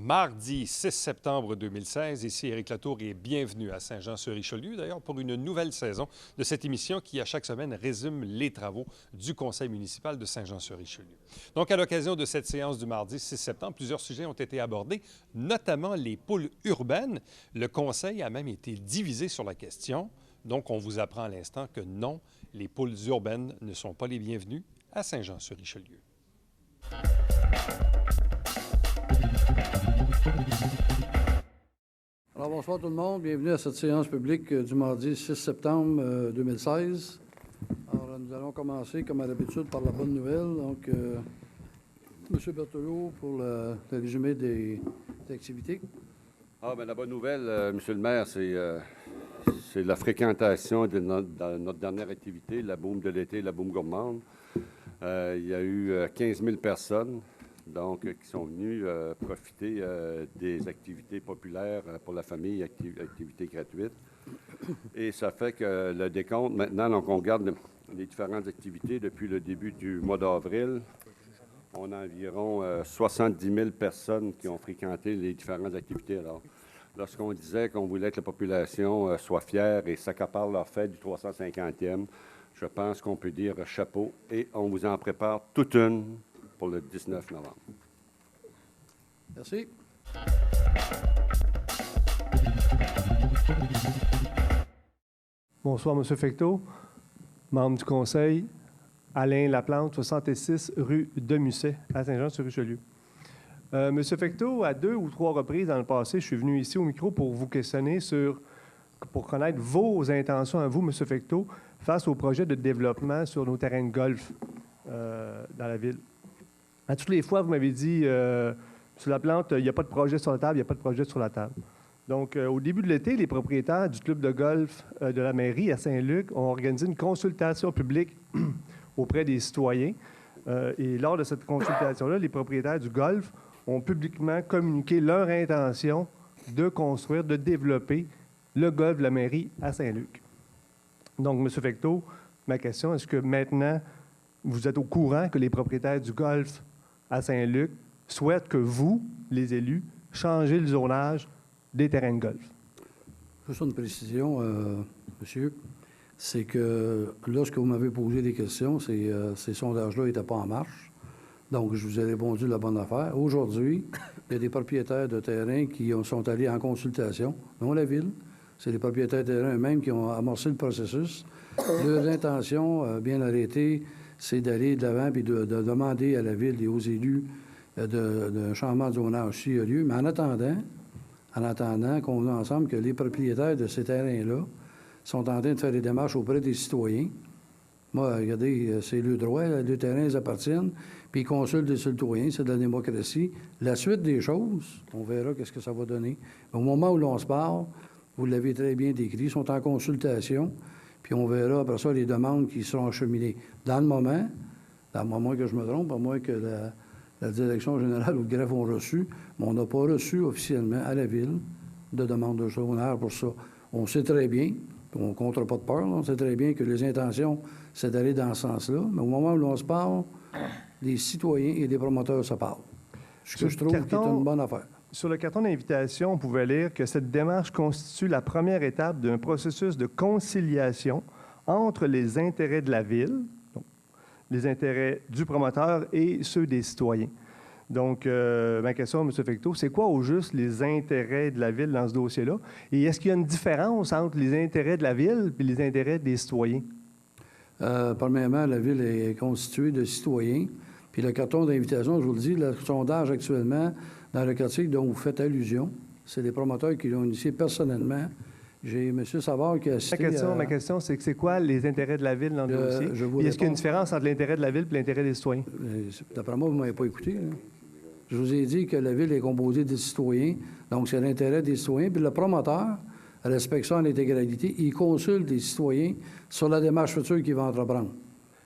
Mardi 6 septembre 2016, ici Éric Latour et bienvenue à Saint-Jean-sur-Richelieu, d'ailleurs pour une nouvelle saison de cette émission qui, à chaque semaine, résume les travaux du Conseil municipal de Saint-Jean-sur-Richelieu. Donc, à l'occasion de cette séance du mardi 6 septembre, plusieurs sujets ont été abordés, notamment les pôles urbaines. Le Conseil a même été divisé sur la question. Donc, on vous apprend à l'instant que non, les pôles urbaines ne sont pas les bienvenus à Saint-Jean-sur-Richelieu. Alors, bonsoir tout le monde. Bienvenue à cette séance publique du mardi 6 septembre 2016. Alors, nous allons commencer, comme à l'habitude, par la bonne nouvelle. Donc, M. Berthelot pour le résumé des activités. La bonne nouvelle, Monsieur le maire, c'est la fréquentation de notre dernière activité, la boum de l'été, la boum gourmande. Il y a eu 15 000 personnes. Donc, qui sont venus profiter des activités populaires pour la famille, activités gratuites. Et ça fait que le décompte, maintenant, donc on regarde les différentes activités depuis le début du mois d'avril. On a environ 70 000 personnes qui ont fréquenté les différentes activités. Alors, lorsqu'on disait qu'on voulait que la population soit fière et s'accapare leur fête du 350e, je pense qu'on peut dire chapeau et on vous en prépare toute une pour le 19 novembre. Merci. Bonsoir, M. Fecteau, membre du Conseil, Alain Laplante, 66 rue de Musset, à Saint-Jean-sur-Richelieu. M. Fecteau, à 2 ou 3 reprises dans le passé, je suis venu ici au micro pour vous questionner pour connaître vos intentions à vous, M. Fecteau, face au projet de développement sur nos terrains de golf dans la ville. À toutes les fois, vous m'avez dit, sur Laplante, il n'y a pas de projet sur la table, il n'y a pas de projet sur la table. Donc, au début de l'été, les propriétaires du club de golf de la mairie à Saint-Luc ont organisé une consultation publique auprès des citoyens. Et lors de cette consultation-là, les propriétaires du golf ont publiquement communiqué leur intention de construire, de développer le golf de la mairie à Saint-Luc. Donc, M. Fecteau, ma question, est-ce que maintenant, vous êtes au courant que les propriétaires du golf à Saint-Luc souhaitent que vous, les élus, changez le zonage des terrains de golf? Juste une précision, monsieur, c'est que lorsque vous m'avez posé des questions, ces sondages-là n'étaient pas en marche. Donc, je vous ai répondu la bonne affaire. Aujourd'hui, il y a des propriétaires de terrains qui sont allés en consultation, non la ville. C'est les propriétaires de terrains eux-mêmes qui ont amorcé le processus. Leur intention, bien arrêtée, c'est d'aller de l'avant et de demander à la ville et aux élus d'un changement de zonage s'il y a lieu. Mais en attendant, convenons ensemble que les propriétaires de ces terrains-là sont en train de faire des démarches auprès des citoyens. Moi, regardez, c'est le droit, les terrains ils appartiennent, puis ils consultent les citoyens, c'est de la démocratie. La suite des choses, on verra qu'est-ce que ça va donner. Au moment où l'on se parle, vous l'avez très bien décrit, ils sont en consultation. Puis on verra après ça les demandes qui seront acheminées. Dans le moment que je me trompe, à moins que la direction générale ou le greffe ont reçu, mais on n'a pas reçu officiellement à la ville de demande de zonage pour ça. On sait très bien, on ne contre pas de peur, on sait très bien que les intentions, c'est d'aller dans ce sens-là, mais au moment où l'on se parle, les citoyens et les promoteurs se parlent. Ce que je trouve qui est une bonne affaire. Sur le carton d'invitation, on pouvait lire que cette démarche constitue la première étape d'un processus de conciliation entre les intérêts de la ville, donc les intérêts du promoteur et ceux des citoyens. Donc, ma question, M. Fecteau, c'est quoi au juste les intérêts de la ville dans ce dossier-là? Et est-ce qu'il y a une différence entre les intérêts de la ville et les intérêts des citoyens? Premièrement, la ville est constituée de citoyens. Puis le carton d'invitation, je vous le dis, le sondage actuellement, dans le quartier dont vous faites allusion, c'est des promoteurs qui l'ont initié personnellement. J'ai M. Savard qui a assisté Ma question, c'est que c'est quoi les intérêts de la ville dans le dossier? Et est-ce qu'il y a une différence entre l'intérêt de la ville et l'intérêt des citoyens? D'après moi, vous ne m'avez pas écouté. Là. Je vous ai dit que la ville est composée des citoyens, donc c'est l'intérêt des citoyens. Puis le promoteur respecte ça en intégralité. Il consulte les citoyens sur la démarche future qu'il va entreprendre.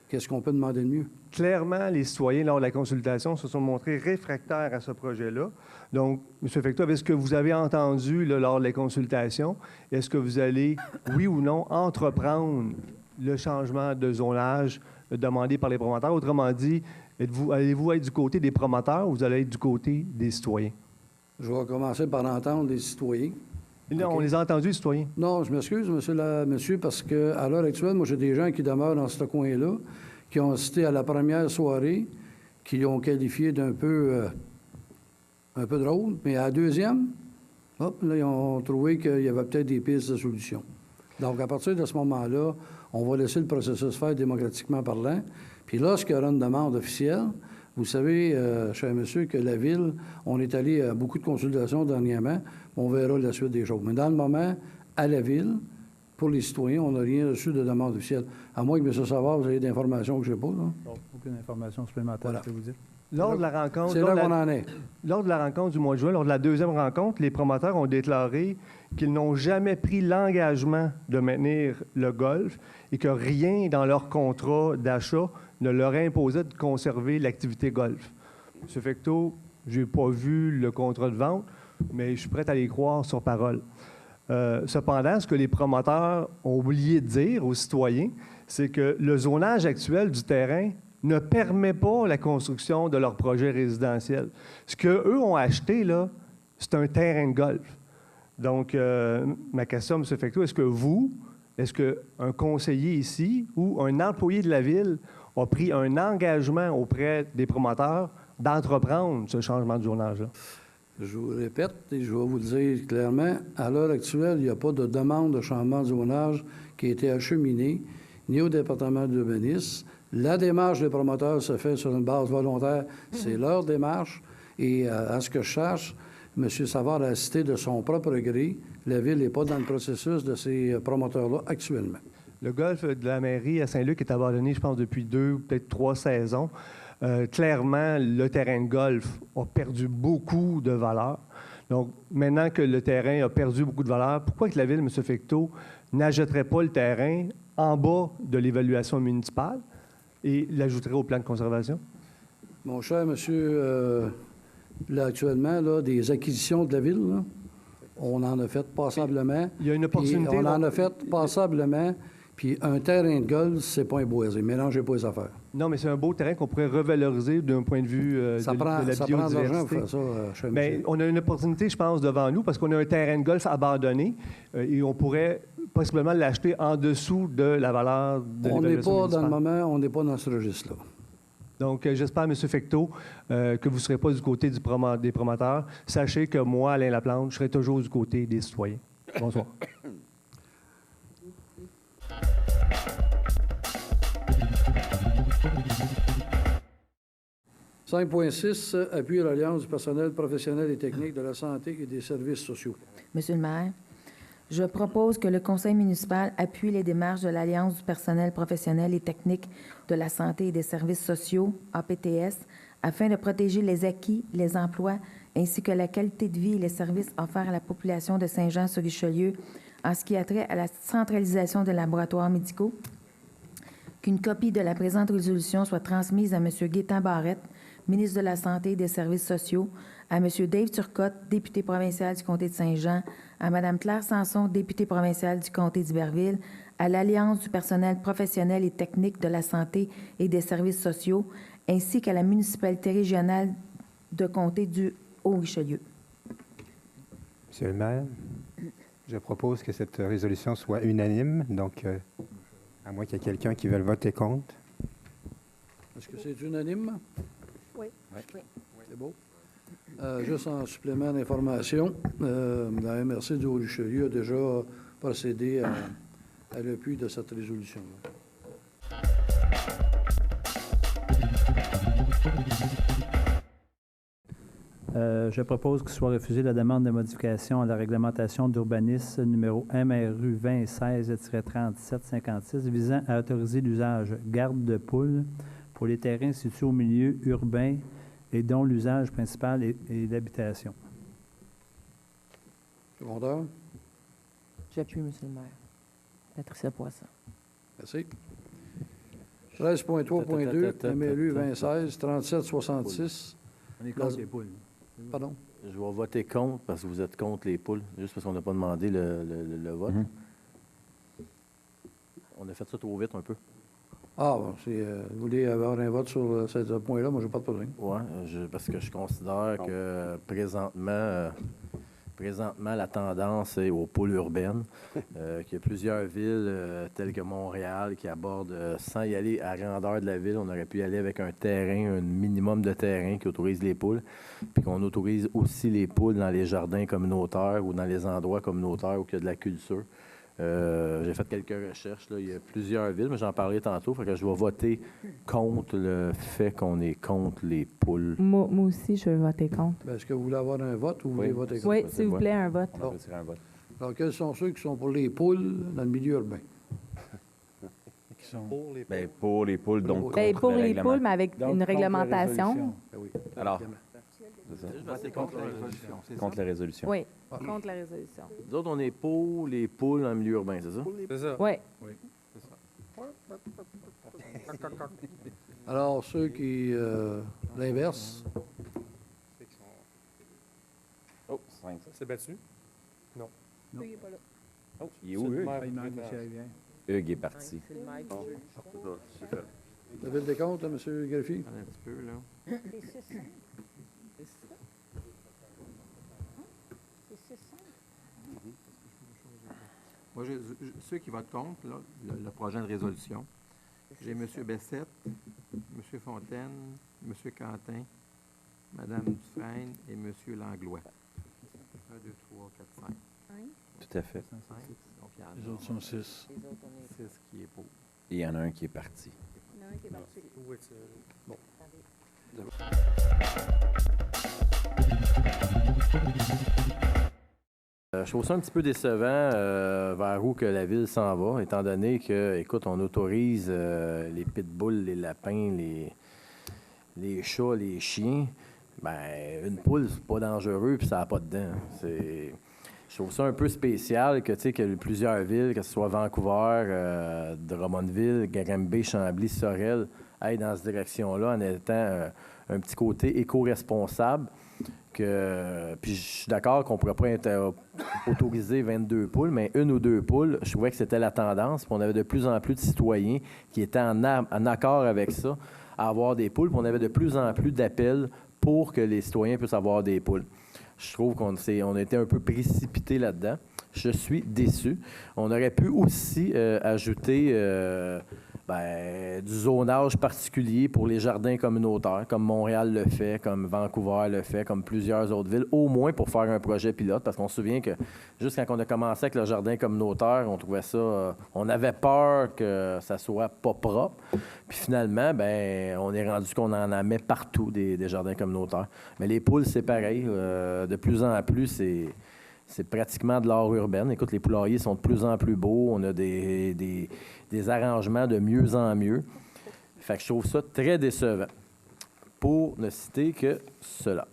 Qu'est-ce qu'on peut demander de mieux? Clairement, les citoyens, lors de la consultation, se sont montrés réfractaires à ce projet-là. Donc, M. Fecteau, est-ce que vous avez entendu là, lors des consultations, est-ce que vous allez, oui ou non, entreprendre le changement de zonage demandé par les promoteurs? Autrement dit, allez-vous être du côté des promoteurs ou vous allez être du côté des citoyens? Je vais commencer par entendre les citoyens. Là, OK. on les a entendus, les citoyens. Non, je m'excuse, monsieur, parce qu'à l'heure actuelle, moi, j'ai des gens qui demeurent dans ce coin-là, qui ont assisté à la première soirée, qui l'ont qualifié d'un peu, un peu drôle, mais à la deuxième, hop, là, ils ont trouvé qu'il y avait peut-être des pistes de solution. Donc, à partir de ce moment-là, on va laisser le processus faire démocratiquement parlant. Puis lorsqu'il y aura une demande officielle, vous savez, cher monsieur, que la Ville, on est allé à beaucoup de consultations dernièrement, on verra la suite des choses. Mais dans le moment, à la Ville, pour les citoyens, on n'a rien reçu de demande officielle. À moins que, M. Savard, vous ayez des informations que je n'ai pas, là. Non, aucune information supplémentaire, Voilà. je peux vous dire. Lors de la rencontre, C'est là qu'on en est. lors de la rencontre du mois de juin, lors de la deuxième rencontre, les promoteurs ont déclaré qu'ils n'ont jamais pris l'engagement de maintenir le golf et que rien dans leur contrat d'achat ne leur imposait de conserver l'activité golf. M. Fecteau, je n'ai pas vu le contrat de vente, mais je suis prêt à les croire sur parole. Cependant, ce que les promoteurs ont oublié de dire aux citoyens, c'est que le zonage actuel du terrain ne permet pas la construction de leur projet résidentiel. Ce qu'eux ont acheté, là, c'est un terrain de golf. Donc, ma question, M. Fecteau, est-ce qu'un conseiller ici ou un employé de la Ville a pris un engagement auprès des promoteurs d'entreprendre ce changement de zonage-là? Je vous répète et je vais vous le dire clairement, à l'heure actuelle, il n'y a pas de demande de changement de zonage qui a été acheminée, ni au département de l'urbanisme. La démarche des promoteurs se fait sur une base volontaire. C'est leur démarche. Et à ce que je sache, M. Savard a cité de son propre gré. La Ville n'est pas dans le processus de ces promoteurs-là actuellement. Le golf de la mairie à Saint-Luc est abandonné, je pense, depuis 2 ou peut-être 3 saisons. Clairement, le terrain de golf a perdu beaucoup de valeur. Donc, maintenant que le terrain a perdu beaucoup de valeur, pourquoi que la Ville, M. Fecteau, n'achèterait pas le terrain en bas de l'évaluation municipale et l'ajouterait au plan de conservation? Mon cher monsieur, là, actuellement, là, des acquisitions de la Ville, là, on en a fait passablement. Il y a une Puis opportunité. on en a fait passablement. Puis un terrain de golf, c'est pas un boisé. Mélangez pas les affaires. Non, mais c'est un beau terrain qu'on pourrait revaloriser d'un point de vue Ça de prend la de l'argent pour biodiversité. faire ça, cher Mais monsieur. on a une opportunité, je pense, devant nous parce qu'on a un terrain de golf abandonné et on pourrait possiblement l'acheter en dessous de la valeur de On n'est l'évaluation pas dans le municipale. moment, on n'est pas dans ce registre-là. Donc, j'espère, M. Fecteau, que vous ne serez pas du côté des promoteurs. Sachez que moi, Alain Laplante, je serai toujours du côté des citoyens. Bonsoir. 5.6, appui à l'Alliance du personnel professionnel et technique de la santé et des services sociaux. Monsieur le maire, je propose que le conseil municipal appuie les démarches de l'Alliance du personnel professionnel et technique de la santé et des services sociaux, APTS, afin de protéger les acquis, les emplois, ainsi que la qualité de vie et les services offerts à la population de Saint-Jean-sur-Richelieu en ce qui a trait à la centralisation des laboratoires médicaux, qu'une copie de la présente résolution soit transmise à M. Gaétan Barrette, ministre de la Santé et des Services sociaux, à M. Dave Turcotte, député provincial du comté de Saint-Jean, à Mme Claire Sanson, députée provinciale du comté d'Iberville, à l'Alliance du personnel professionnel et technique de la santé et des services sociaux, ainsi qu'à la municipalité régionale de comté du Haut-Richelieu. Monsieur le maire, je propose que cette résolution soit unanime, donc à moins qu'il y ait quelqu'un qui veuille voter contre. Est-ce que c'est unanime? Oui. C'est beau. Juste en supplément d'information, la MRC du Haut-Richelieu a déjà procédé à l'appui de cette résolution-là. Je propose que soit refusée la demande de modification à la réglementation d'urbanisme numéro MRU 2016-3756 visant à autoriser l'usage garde de poules pour les terrains situés au milieu urbain et dont l'usage principal est l'habitation. Secondeur? J'appuie, Monsieur le maire. Patricia Poisson. Merci. 13.3.2, MRU 2016-3766. On est contre les poules. Pardon? Je vais voter contre parce que vous êtes contre les poules, juste parce qu'on n'a pas demandé le vote. On a fait ça trop vite un peu. Ah, bon, vous voulez avoir un vote sur ce point-là, moi, je n'ai pas de problème. Oui, parce que je considère que présentement, la tendance est aux poules urbaines. Qu'il y a plusieurs villes telles que Montréal qui abordent, sans y aller à grandeur de la ville, on aurait pu y aller avec un terrain, un minimum de terrain qui autorise les poules, puis qu'on autorise aussi les poules dans les jardins communautaires ou dans les endroits communautaires où il y a de la culture. J'ai fait quelques recherches. Là. Il y a plusieurs villes, mais j'en parlais tantôt. Fait que je vais voter contre le fait qu'on est contre les poules. Moi aussi, je vais voter contre. Ben, est-ce que vous voulez avoir un vote ou vous voulez voter contre? Oui, s'il vous plaît, un vote. On va tirer un vote. Alors, quels sont ceux qui sont pour les poules dans le milieu urbain? Bien, pour les poules, donc Ben, contre pour le les règlement. poules, mais avec Donc, une contre la réglementation. résolution. Ben oui. Alors, C'est contre la résolution. contre la résolution. Oui, contre la résolution. Nous autres, on est pour les poules dans le milieu urbain, c'est ça? C'est ça. Oui. Alors, ceux qui... l'inverse, Oh, 5. C'est battu? Oh, il est où, Hugues? Hugues est parti. vous avez le décompte, M. Greffier? Un petit peu, là. Moi, ceux qui votent contre là, le projet de résolution, j'ai M. Bessette, M. Fontaine, M. Quentin, Mme Dufresne et M. Langlois. 1, 2, 3, 4, 5. Tout à fait. 5. Donc, il y en a Les autres sont 6. 6 qui est pour. Et il y en a un qui est parti. Je trouve ça un petit peu décevant vers où que la ville s'en va, étant donné que, écoute, on autorise les pitbulls, les lapins, les chats, les chiens. Ben, une poule, c'est pas dangereux, puis ça n'a pas de dents. Je trouve ça un peu spécial que, tu sais, qu'il y a plusieurs villes, que ce soit Vancouver, Drummondville, Granby, Chambly, Sorel, aillent dans cette direction-là en étant un petit côté éco-responsable. Puis je suis d'accord qu'on ne pourrait pas autoriser 22 poules, mais 1 ou 2 poules, je trouvais que c'était la tendance. Puis on avait de plus en plus de citoyens qui étaient en accord avec ça, à avoir des poules. Puis on avait de plus en plus d'appels pour que les citoyens puissent avoir des poules. Je trouve qu'on a été un peu précipité là-dedans. Je suis déçu. On aurait pu aussi ajouter du zonage particulier pour les jardins communautaires, comme Montréal le fait, comme Vancouver le fait, comme plusieurs autres villes, au moins pour faire un projet pilote, parce qu'on se souvient que juste quand on a commencé avec le jardin communautaire, on trouvait ça, on avait peur que ça soit pas propre. Puis finalement, on est rendu qu'on en met partout des jardins communautaires. Mais les poules, c'est pareil. De plus en plus, c'est pratiquement de l'art urbaine. Écoute, les poulaillers sont de plus en plus beaux. On a des arrangements de mieux en mieux. Fait que je trouve ça très décevant, pour ne citer que cela.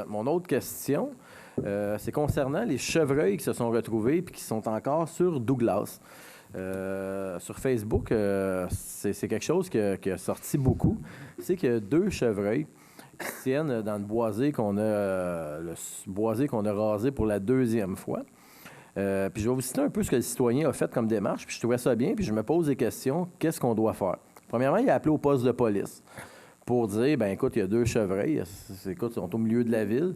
Mon autre question, c'est concernant les chevreuils qui se sont retrouvés et qui sont encore sur Douglas. Sur Facebook, c'est quelque chose qui a sorti beaucoup. C'est qu'il y a 2 chevreuils qui tiennent dans le boisé qu'on a rasé pour la 2e fois. Puis je vais vous citer un peu ce que le citoyen a fait comme démarche, puis je trouvais ça bien, puis je me pose des questions. Qu'est-ce qu'on doit faire? Premièrement, il a appelé au poste de police pour dire, écoute, il y a 2 chevreuils, écoute, ils sont au milieu de la ville,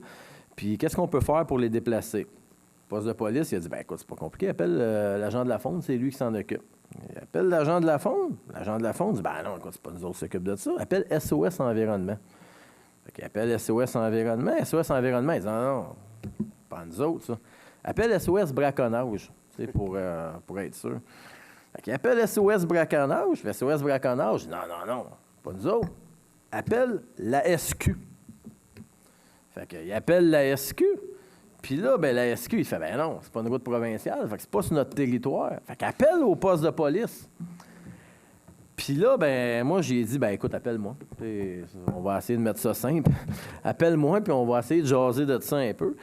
puis qu'est-ce qu'on peut faire pour les déplacer? Le poste de police, il a dit, écoute, c'est pas compliqué, appelle l'agent de la faune, c'est lui qui s'en occupe. Il appelle l'agent de la faune. L'agent de la faune dit, non, écoute, c'est pas nous autres qui s'occupent de ça. Appelle SOS Environnement. Il appelle SOS Environnement. SOS Environnement, il dit, non, pas nous autres, ça. Appelle SOS Braconnage, pour être sûr. Il appelle SOS Braconnage. SOS Braconnage, non, pas nous autres. Appelle la SQ. Fait qu'il appelle la SQ. Puis là, la SQ, il fait, non, c'est pas une route provinciale. Fait que c'est pas sur notre territoire. Fait qu'il appelle au poste de police. Puis là, moi, j'ai dit, écoute, appelle-moi. On va essayer de mettre ça simple. Appelle-moi, puis on va essayer de jaser de ça un peu.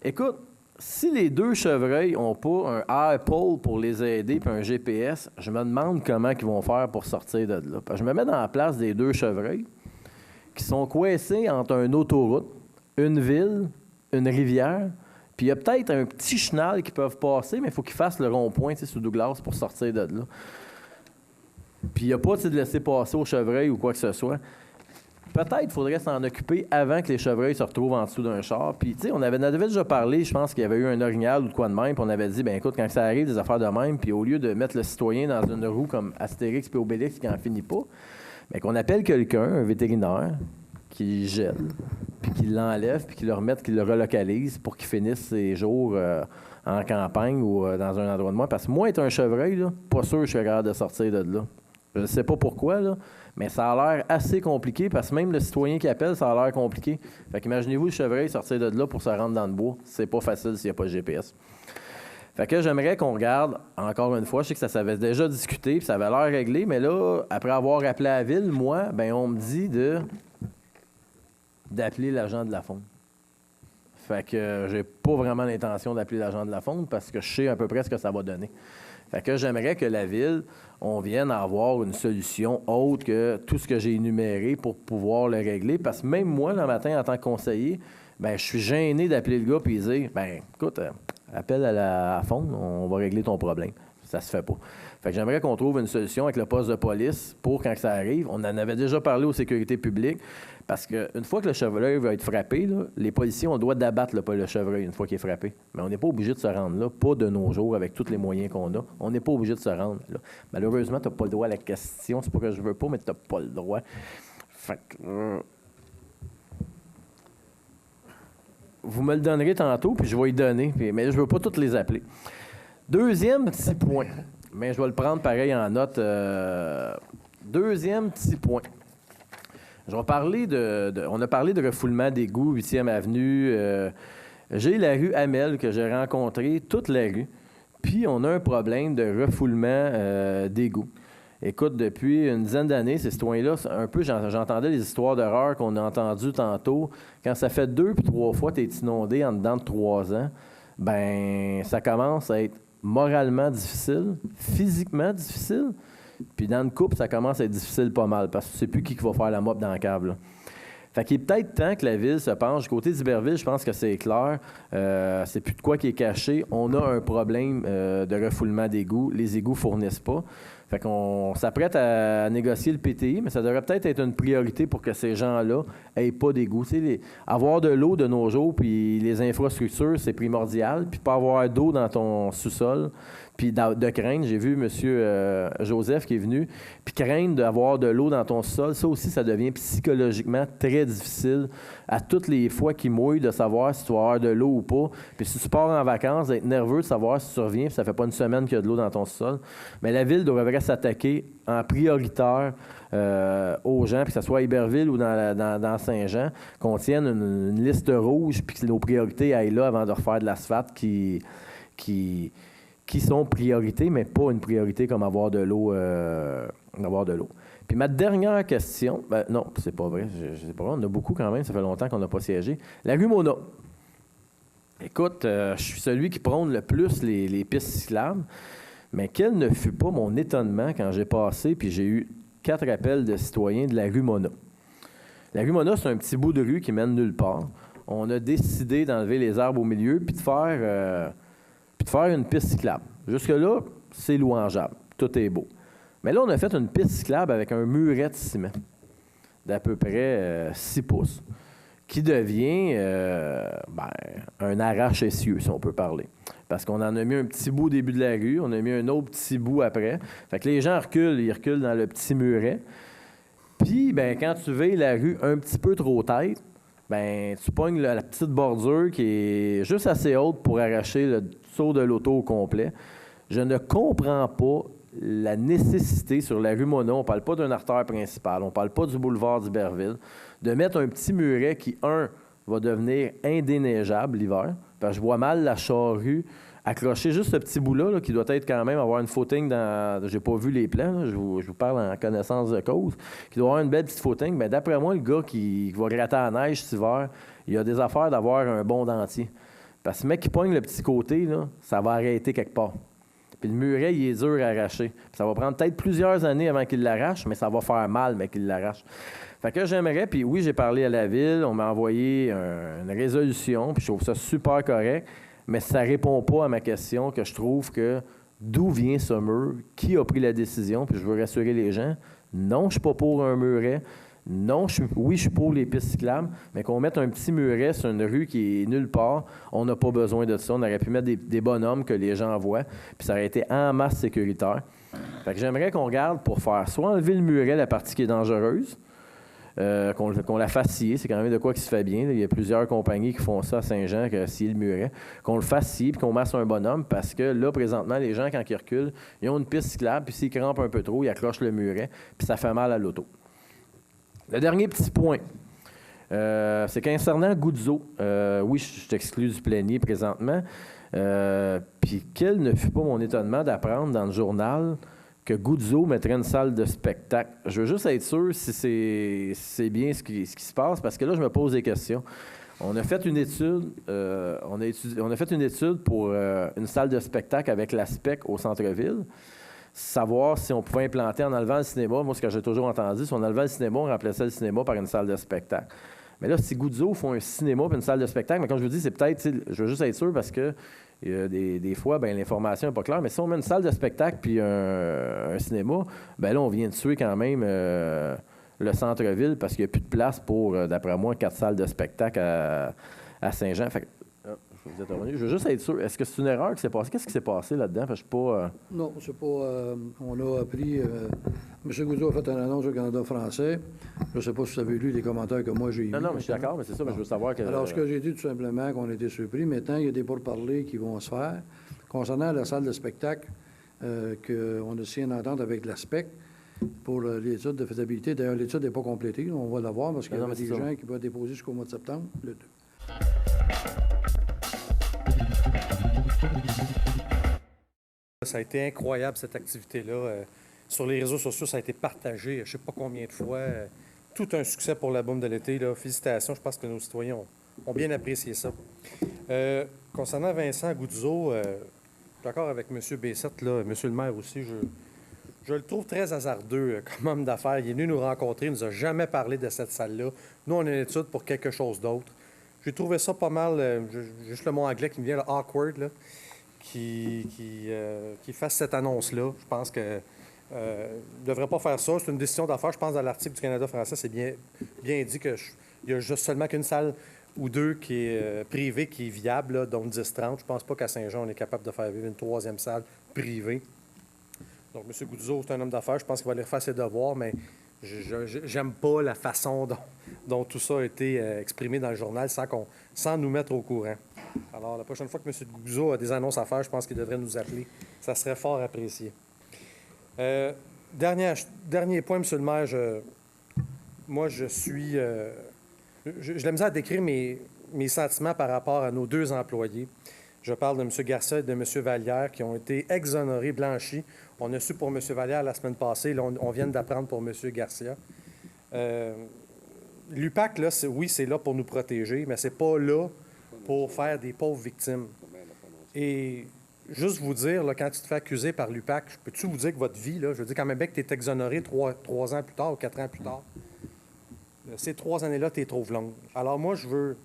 Écoute, si les 2 chevreuils n'ont pas un Apple pour les aider puis un GPS, je me demande comment ils vont faire pour sortir de là. Je me mets dans la place des 2 chevreuils qui sont coincés entre une autoroute, une ville, une rivière, puis il y a peut-être un petit chenal qui peuvent passer, mais il faut qu'ils fassent le rond-point sous Douglas pour sortir de là. puis il n'y a pas de laisser passer aux chevreuils ou quoi que ce soit, peut-être qu'il faudrait s'en occuper avant que les chevreuils se retrouvent en dessous d'un char. Puis, tu sais, on avait déjà parlé, je pense qu'il y avait eu un orignal ou de quoi de même, puis on avait dit, ben écoute, quand ça arrive, des affaires de même, puis au lieu de mettre le citoyen dans une roue comme Astérix puis Obélix qui n'en finit pas, bien qu'on appelle quelqu'un, un vétérinaire, qui gèle, puis qui l'enlève, puis qui le remette, qui le relocalise pour qu'il finisse ses jours en campagne ou dans un endroit de moi. Parce que moi, être un chevreuil, là, pas sûr que je suis capable de sortir de là. Je ne sais pas pourquoi, là, mais ça a l'air assez compliqué, parce que même le citoyen qui appelle, ça a l'air compliqué. Fait qu'imaginez-vous le chevreuil sortir de là pour se rendre dans le bois. C'est pas facile s'il n'y a pas de GPS. Fait que j'aimerais qu'on regarde, encore une fois, je sais que ça s'avait déjà discuté, puis ça avait l'air réglé, mais là, après avoir appelé à la ville, moi, ben on me dit d'appeler l'agent de la faune. Fait que j'ai pas vraiment l'intention d'appeler l'agent de la faune parce que je sais à peu près ce que ça va donner. Fait que j'aimerais que la ville, on vienne avoir une solution autre que tout ce que j'ai énuméré pour pouvoir le régler. Parce que même moi, le matin, en tant que conseiller, ben je suis gêné d'appeler le gars et dire, ben écoute, appelle à la faune, on va régler ton problème. Ça se fait pas. Fait que j'aimerais qu'on trouve une solution avec le poste de police pour quand ça arrive. On en avait déjà parlé aux sécurités publiques. Parce qu'une fois que le chevreuil va être frappé, là, les policiers ont le droit d'abattre le chevreuil une fois qu'il est frappé. Mais on n'est pas obligé de se rendre là, pas de nos jours, avec tous les moyens qu'on a. On n'est pas obligé de se rendre là. Malheureusement, tu n'as pas le droit à la question. C'est pas que je veux pas, mais tu n'as pas le droit. Fait que, vous me le donnerez tantôt, puis je vais y donner. Mais je ne veux pas toutes les appeler. Deuxième petit point. Mais je vais le prendre pareil en note. Deuxième petit point. Je vais parler on a parlé de refoulement d'égouts, 8e Avenue. J'ai la rue Hamel que j'ai rencontrée, toute la rue. Puis, on a un problème de refoulement d'égouts. Écoute, depuis une dizaine d'années, ces citoyens-là, un peu, j'entendais les histoires d'horreur qu'on a entendues tantôt. Quand ça fait 2 puis 3 fois que tu es inondé en dedans de 3 ans, ben ça commence à être moralement difficile, physiquement difficile. Puis dans le couple, ça commence à être difficile pas mal parce que tu ne sais plus qui va faire la mop dans le câble. Là. Fait qu'il est peut-être temps que la ville se penche. Du côté d'Iberville, je pense que c'est clair. C'est plus de quoi qui est caché. On a un problème de refoulement d'égouts. Les égouts ne fournissent pas. Fait qu'on s'apprête à négocier le PTI, mais ça devrait peut-être être une priorité pour que ces gens-là n'aient pas d'égouts. Avoir de l'eau de nos jours, puis les infrastructures, c'est primordial. Puis pas avoir d'eau dans ton sous-sol. Puis de craindre, j'ai vu M. Joseph qui est venu, puis craindre d'avoir de l'eau dans ton sol, ça aussi, ça devient psychologiquement très difficile à toutes les fois qu'il mouille de savoir si tu vas avoir de l'eau ou pas. Puis si tu pars en vacances, d'être nerveux de savoir si tu reviens, puis ça fait pas une semaine qu'il y a de l'eau dans ton sol. Mais la ville devrait s'attaquer en prioritaire aux gens, puis que ce soit à Iberville ou dans Saint-Jean, qu'on tienne une liste rouge, puis que nos priorités aillent là avant de refaire de l'asphalte qui sont priorités, mais pas une priorité comme avoir de l'eau. Puis ma dernière question, non, c'est pas vrai, je sais pas vrai, on en a beaucoup quand même, ça fait longtemps qu'on n'a pas siégé. La rue Mona. Écoute, je suis celui qui prône le plus les pistes cyclables, mais quel ne fut pas mon étonnement quand j'ai passé, puis j'ai eu 4 appels de citoyens de la rue Mona. La rue Mona, c'est un petit bout de rue qui mène nulle part. On a décidé d'enlever les arbres au milieu, puis de faire une piste cyclable. Jusque-là, c'est louangeable. Tout est beau. Mais là, on a fait une piste cyclable avec un muret de ciment d'à peu près 6 pouces qui devient un arrache-essieu, si on peut parler. Parce qu'on en a mis un petit bout au début de la rue, on a mis un autre petit bout après. Fait que les gens reculent, ils reculent dans le petit muret. Puis, quand tu veilles la rue un petit peu trop tête, tu pognes la petite bordure qui est juste assez haute pour arracher le saut de l'auto au complet. Je ne comprends pas la nécessité sur la rue Mona, on ne parle pas d'une artère principale, on ne parle pas du boulevard d'Iberville, de mettre un petit muret qui, va devenir indéneigeable l'hiver. Parce que je vois mal la charrue accrocher juste ce petit bout-là, qui doit être quand même avoir une footing dans... J'ai pas vu les plans, là, je vous parle en connaissance de cause. Qui doit avoir une belle petite footing. Mais d'après moi, le gars qui va gratter à la neige cet hiver, il a des affaires d'avoir un bon dentier. Parce que le mec qui pogne le petit côté, là, ça va arrêter quelque part. Puis le muret, il est dur à arracher. Puis ça va prendre peut-être plusieurs années avant qu'il l'arrache, mais ça va faire mal, mais qu'il l'arrache. Fait que j'aimerais, puis oui, j'ai parlé à la ville, on m'a envoyé une résolution, puis je trouve ça super correct, mais ça ne répond pas à ma question que je trouve que d'où vient ce mur, qui a pris la décision, puis je veux rassurer les gens, non, je ne suis pas pour un muret, non, oui, je suis pour les pistes cyclables, mais qu'on mette un petit muret sur une rue qui est nulle part, on n'a pas besoin de ça. On aurait pu mettre des bonhommes que les gens voient, puis ça aurait été en masse sécuritaire. Fait que j'aimerais qu'on regarde pour faire soit enlever le muret, la partie qui est dangereuse, qu'on la fasse scier, c'est quand même de quoi qui se fait bien. Là. Il y a plusieurs compagnies qui font ça à Saint-Jean, que scier le muret, qu'on le fasse scier puis qu'on masse un bonhomme, parce que là, présentement, les gens, quand ils reculent, ils ont une piste cyclable, puis s'ils crampent un peu trop, ils accrochent le muret, puis ça fait mal à l'auto. Le dernier petit point, c'est concernant Goudzo. Oui, je t'exclus du plénier présentement. Puis quel ne fut pas mon étonnement d'apprendre dans le journal que Goudzo mettrait une salle de spectacle. Je veux juste être sûr si c'est bien ce qui se passe, parce que là, je me pose des questions. On a fait une étude, on a fait une étude pour une salle de spectacle avec la SPEC au centre-ville, savoir si on pouvait implanter en enlevant le cinéma. Moi, ce que j'ai toujours entendu, si on enlevait le cinéma, on remplaçait le cinéma par une salle de spectacle. Mais là, si Goudzo font un cinéma et une salle de spectacle, mais comme je vous dis, c'est peut-être, je veux juste être sûr parce que des fois, ben, l'information n'est pas claire. Mais si on met une salle de spectacle puis un cinéma, ben là, on vient de tuer quand même le centre-ville parce qu'il n'y a plus de place pour, d'après moi, 4 salles de spectacle à Saint-Jean. Fait que, vous êtes revenu. Je veux juste être sûr. Est-ce que c'est une erreur qui s'est passée? Qu'est-ce qui s'est passé là-dedans? Je suis pas... Non, c'est pas... on a appris... M. Goudzo a fait une annonce au Canada français. Je ne sais pas si vous avez lu les commentaires que moi j'ai eus. Non, mais je suis d'accord, mais c'est ça, mais je veux savoir que... Alors, ce que j'ai dit, tout simplement, qu'on était surpris. Maintenant, il y a des pourparlers qui vont se faire. Concernant la salle de spectacle, qu'on a signé une entente avec la SPEC pour l'étude de faisabilité. D'ailleurs, l'étude n'est pas complétée. On va la voir parce qu'il y a des gens qui vont déposer jusqu'au mois de septembre. Ça a été incroyable, cette activité-là. Sur les réseaux sociaux, ça a été partagé je ne sais pas combien de fois. Tout un succès pour la boum de l'été. Là. Félicitations. Je pense que nos citoyens ont bien apprécié ça. Concernant Vincent Goudzo, je suis d'accord avec M. Bessette, là, M. le maire aussi. Je le trouve très hasardeux comme homme d'affaires. Il est venu nous rencontrer. Il ne nous a jamais parlé de cette salle-là. Nous, on a une étude pour quelque chose d'autre. J'ai trouvé ça pas mal, juste le mot anglais qui me vient, là, awkward, là, qui fasse cette annonce-là. Je pense que ne devrait pas faire ça. C'est une décision d'affaires. Je pense dans l'article du Canada français, c'est bien dit qu'il y a juste seulement qu'une salle ou deux qui est privée, qui est viable, là, dont 10-30. Je ne pense pas qu'à Saint-Jean, on est capable de faire vivre une troisième salle privée. Donc, M. Goudzo, c'est un homme d'affaires. Je pense qu'il va aller refaire ses devoirs, mais j'aime pas la façon dont tout ça a été exprimé dans le journal sans nous mettre au courant. Alors, la prochaine fois que M. Goudzo a des annonces à faire, je pense qu'il devrait nous appeler. Ça serait fort apprécié. Dernier point, M. le maire, moi, je suis... J'ai la misère à décrire mes sentiments par rapport à nos deux employés. Je parle de M. Garcia et de M. Vallière qui ont été exonérés, blanchis. On a su pour M. Vallière la semaine passée. Là, on vient d'apprendre pour M. Garcia. L'UPAC, là, oui, c'est là pour nous protéger, mais c'est pas là pour faire des pauvres victimes. Et juste vous dire, là, quand tu te fais accuser par l'UPAC, peux-tu vous dire que votre vie, là, je veux dire quand même bien que tu es exonéré 3 ans plus tard ou 4 ans plus tard, ces 3 années-là, tu les trouves longues. Alors moi, je veux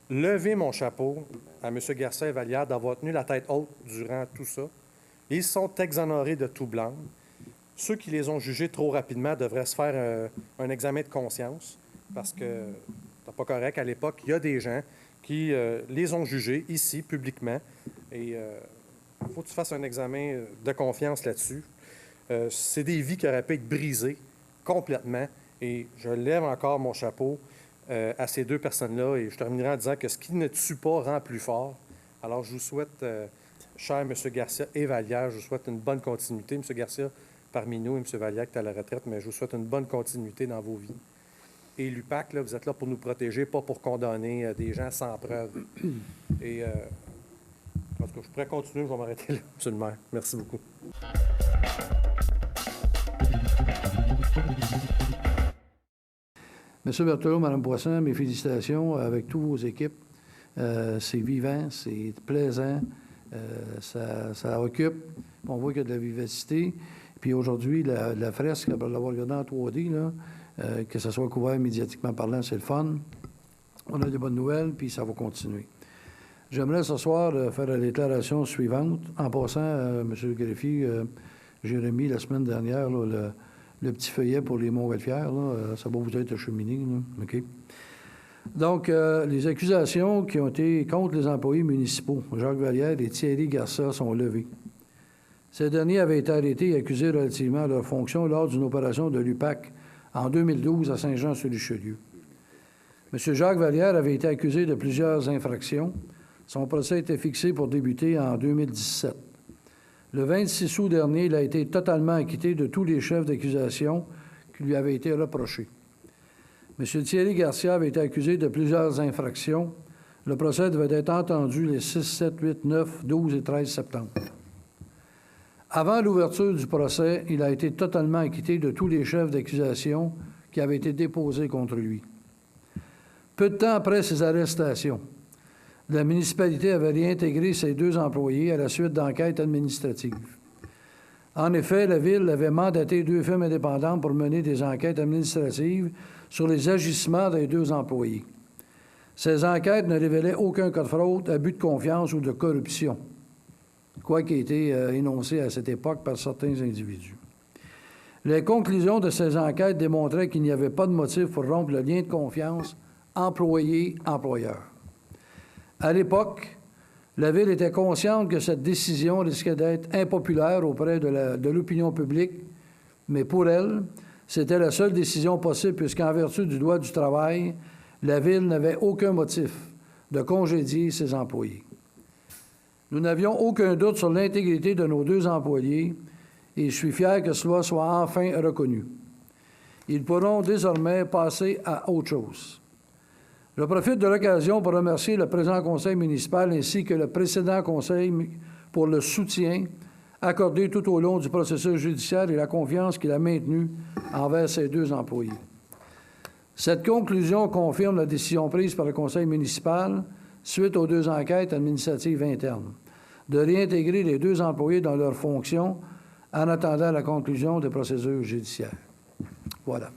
lever mon chapeau à M. Garcia et Vallière d'avoir tenu la tête haute durant tout ça. Ils sont exonérés de tout blâme. Ceux qui les ont jugés trop rapidement devraient se faire un examen de conscience parce que c'est pas correct. À l'époque, il y a des gens qui les ont jugés ici, publiquement. Et il faut que tu fasses un examen de confiance là-dessus. C'est des vies qui auraient pu être brisées complètement. Et je lève encore mon chapeau à ces deux personnes-là. Et je terminerai en disant que ce qui ne tue pas rend plus fort. Alors, je vous souhaite, cher M. Garcia et Vallière, je vous souhaite une bonne continuité. M. Garcia, parmi nous, et M. Vallière qui est à la retraite, mais je vous souhaite une bonne continuité dans vos vies. Et l'UPAC, là, vous êtes là pour nous protéger, pas pour condamner des gens sans preuve. Et en tout cas, je pourrais continuer, je vais m'arrêter là, M. le maire. Merci beaucoup. M. Berthelot, Mme Poisson, mes félicitations avec toutes vos équipes. C'est vivant, c'est plaisant, ça occupe. On voit qu'il y a de la vivacité. Puis aujourd'hui, la fresque, après l'avoir regardée en 3D, là, que ça soit couvert médiatiquement parlant, c'est le fun. On a des bonnes nouvelles, puis ça va continuer. J'aimerais ce soir faire la déclaration suivante. En passant, M. le greffier, j'ai remis la semaine dernière là, le petit feuillet pour les montgolfières. Ça va vous être acheminé. Là. OK. Donc, les accusations qui ont été contre les employés municipaux, Jacques Vallière et Thierry Garcia, sont levées. Ces derniers avaient été arrêtés et accusés relativement à leurs fonctions lors d'une opération de l'UPAC en 2012 à Saint-Jean-sur-Richelieu. M. Jacques Vallière avait été accusé de plusieurs infractions. Son procès était fixé pour débuter en 2017. Le 26 août dernier, il a été totalement acquitté de tous les chefs d'accusation qui lui avaient été reprochés. M. Thierry Garcia avait été accusé de plusieurs infractions. Le procès devait être entendu les 6, 7, 8, 9, 12 et 13 septembre. Avant l'ouverture du procès, il a été totalement acquitté de tous les chefs d'accusation qui avaient été déposés contre lui. Peu de temps après ces arrestations, la municipalité avait réintégré ses 2 employés à la suite d'enquêtes administratives. En effet, la Ville avait mandaté 2 firmes indépendantes pour mener des enquêtes administratives sur les agissements des 2 employés. Ces enquêtes ne révélaient aucun cas de fraude, abus de confiance ou de corruption, quoi qui a été énoncé à cette époque par certains individus. Les conclusions de ces enquêtes démontraient qu'il n'y avait pas de motif pour rompre le lien de confiance employé-employeur. À l'époque, la Ville était consciente que cette décision risquait d'être impopulaire auprès de l'opinion publique, mais pour elle, c'était la seule décision possible puisqu'en vertu du droit du travail, la Ville n'avait aucun motif de congédier ses employés. Nous n'avions aucun doute sur l'intégrité de nos 2 employés et je suis fier que cela soit enfin reconnu. Ils pourront désormais passer à autre chose. Je profite de l'occasion pour remercier le présent conseil municipal ainsi que le précédent conseil pour le soutien accordé tout au long du processus judiciaire et la confiance qu'il a maintenue envers ses 2 employés. Cette conclusion confirme la décision prise par le conseil municipal suite aux 2 enquêtes administratives internes de réintégrer les 2 employés dans leurs fonctions en attendant la conclusion des procédures judiciaires. Voilà.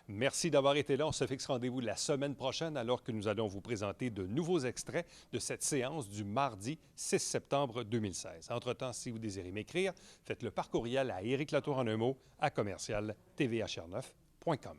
Merci d'avoir été là. On se fixe rendez-vous la semaine prochaine alors que nous allons vous présenter de nouveaux extraits de cette séance du mardi 6 septembre 2016. Entre-temps, si vous désirez m'écrire, faites-le par courriel à Éric Latour en un mot à commercial.tvhr9.com.